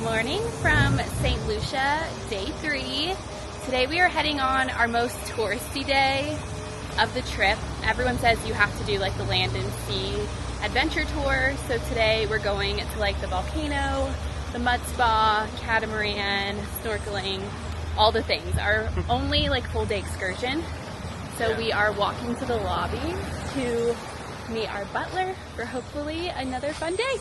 Morning from Saint Lucia, day 3. Today we are heading on our most touristy day of the trip. Everyone says you have to do like the land and sea adventure tour. So today we're going to like the volcano, the mud spa, catamaran, snorkeling, all the things. Our only like full day excursion. So we are walking to the lobby to meet our butler for hopefully another fun day.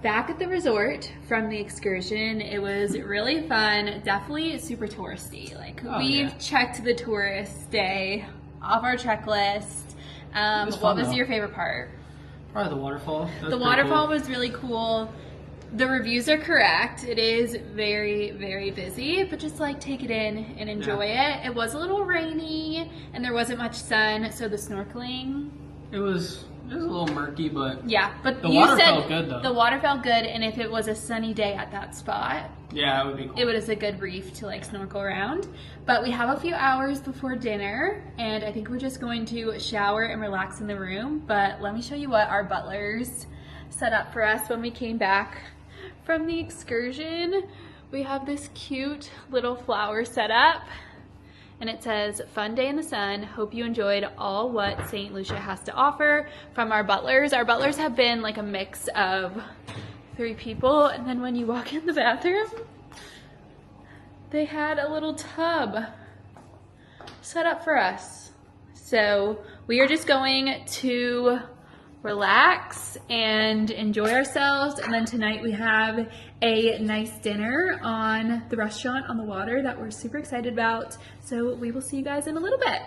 Back at the resort from the excursion. It was really fun, definitely super touristy. Like we've checked the tourist day off our checklist. What was your favorite part? Probably the waterfall. The waterfall was really cool. The reviews are correct. It is very, very busy, but just like take it in and enjoy it. It was a little rainy and there wasn't much sun, so the snorkeling. It was a little murky, but but the you water said felt good though. The water felt good, and if it was a sunny day at that spot, it would be cool. It was a good reef to like snorkel around. But we have a few hours before dinner, and I think we're just going to shower and relax in the room. But let me show you what our butlers set up for us when we came back from the excursion. We have this cute little flower set up. And it says, "Fun day in the sun. Hope you enjoyed all what Saint Lucia has to offer," from our butlers. Our butlers have been like a mix of 3 people. And then when you walk in the bathroom, they had a little tub set up for us. So we are just going to relax and enjoy ourselves. And then tonight we have a nice dinner on the restaurant on the water that we're super excited about. So we will see you guys in a little bit.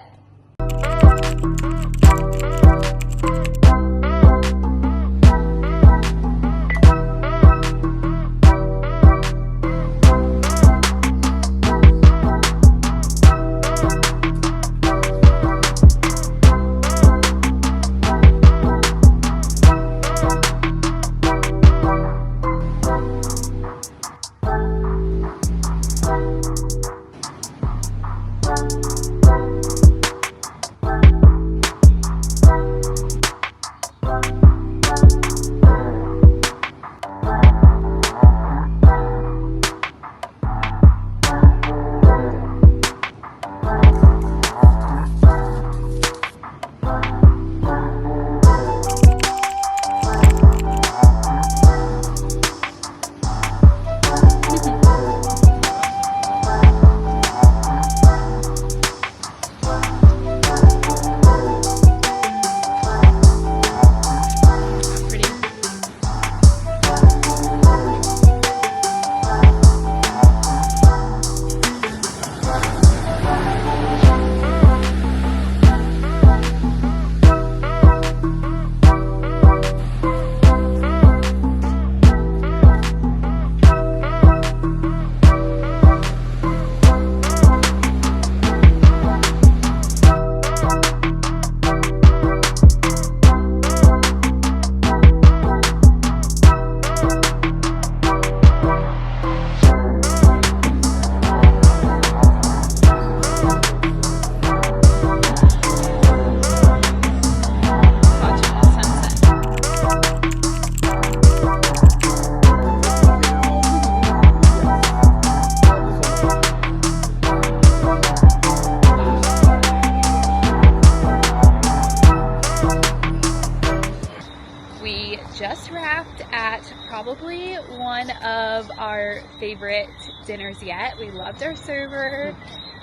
We just wrapped at probably one of our favorite dinners yet. We loved our server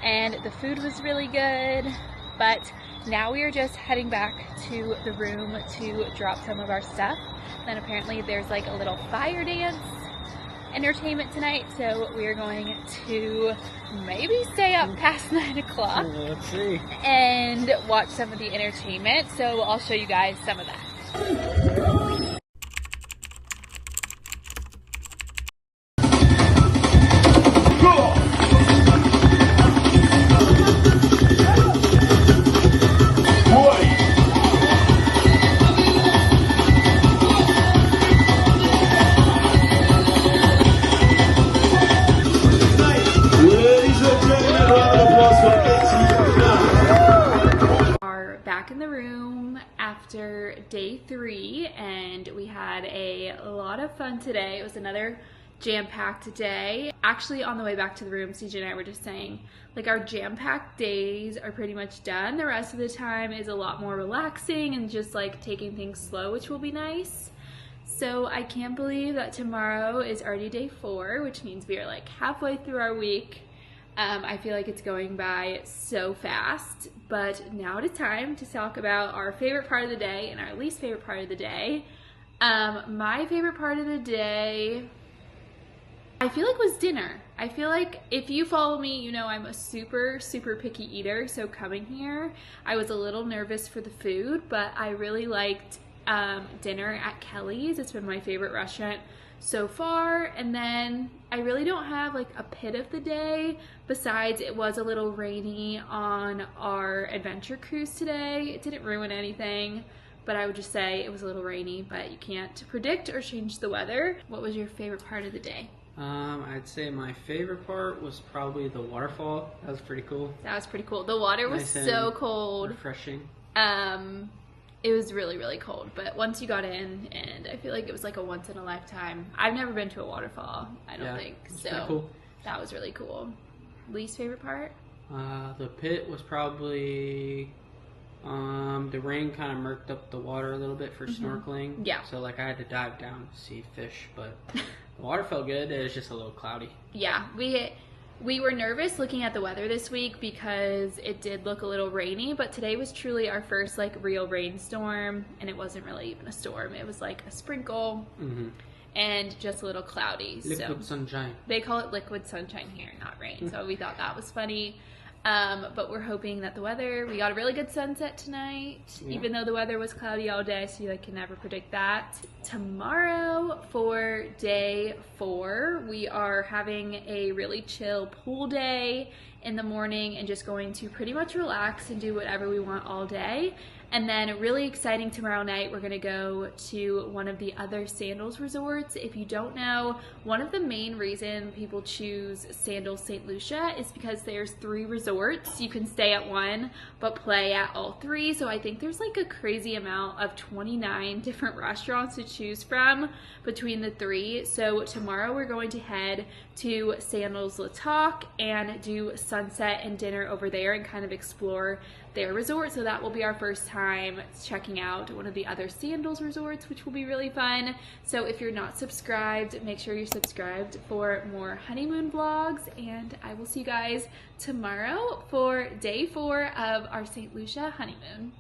and the food was really good, but now we are just heading back to the room to drop some of our stuff. Then apparently there's like a little fire dance entertainment tonight, so we are going to maybe stay up past 9 o'clock. Let's see. And watch some of the entertainment, so I'll show you guys some of that. Back in the room after day 3, and we had a lot of fun today. It was another jam-packed day. Actually, on the way back to the room, CJ and I were just saying, like, our jam-packed days are pretty much done. The rest of the time is a lot more relaxing and just like taking things slow, which will be nice. So I can't believe that tomorrow is already day 4, which means we are like halfway through our week. I feel like it's going by so fast, but now it is time to talk about our favorite part of the day and our least favorite part of the day. My favorite part of the day, I feel like, was dinner. I feel like if you follow me, you know I'm a super picky eater, so coming here, I was a little nervous for the food, but I really liked dinner at Kelly's. It's been my favorite restaurant so far. And then I really don't have like a pit of the day, besides it was a little rainy on our adventure cruise today. It didn't ruin anything, but I would just say it was a little rainy, but you can't predict or change the weather. What was your favorite part of the day? I'd say my favorite part was probably the waterfall. That was pretty cool. That was pretty cool. The water was so cold. Refreshing. It was really cold, but once you got in, and I feel like it was like a once in a lifetime. I've never been to a waterfall, I don't think. So cool. That was really cool. Least favorite part? The pit was probably the rain kind of murked up the water a little bit for snorkeling. Yeah. So like I had to dive down to see fish, but the water felt good. It was just a little cloudy. Yeah, we were nervous looking at the weather this week because it did look a little rainy, but today was truly our first like real rainstorm, and it wasn't really even a storm. It was like a sprinkle and just a little cloudy. Liquid sunshine. They call it liquid sunshine here, not rain. So we thought that was funny. But we're hoping that we got a really good sunset tonight, even though the weather was cloudy all day, so you can never predict that. Tomorrow for day 4, we are having a really chill pool day in the morning and just going to pretty much relax and do whatever we want all day. And then really exciting, tomorrow night we're gonna go to one of the other Sandals resorts. If you don't know, one of the main reasons people choose Sandals Saint Lucia is because there's 3 resorts. You can stay at one but play at all 3. So I think there's like a crazy amount of 29 different restaurants to choose from between the 3. So tomorrow we're going to head to Sandals Latalk and do sunset and dinner over there and kind of explore their resort. So that will be our first time checking out one of the other Sandals resorts, which will be really fun. So if you're not subscribed, make sure you're subscribed for more honeymoon vlogs, and I will see you guys tomorrow for day 4 of our St. Lucia honeymoon.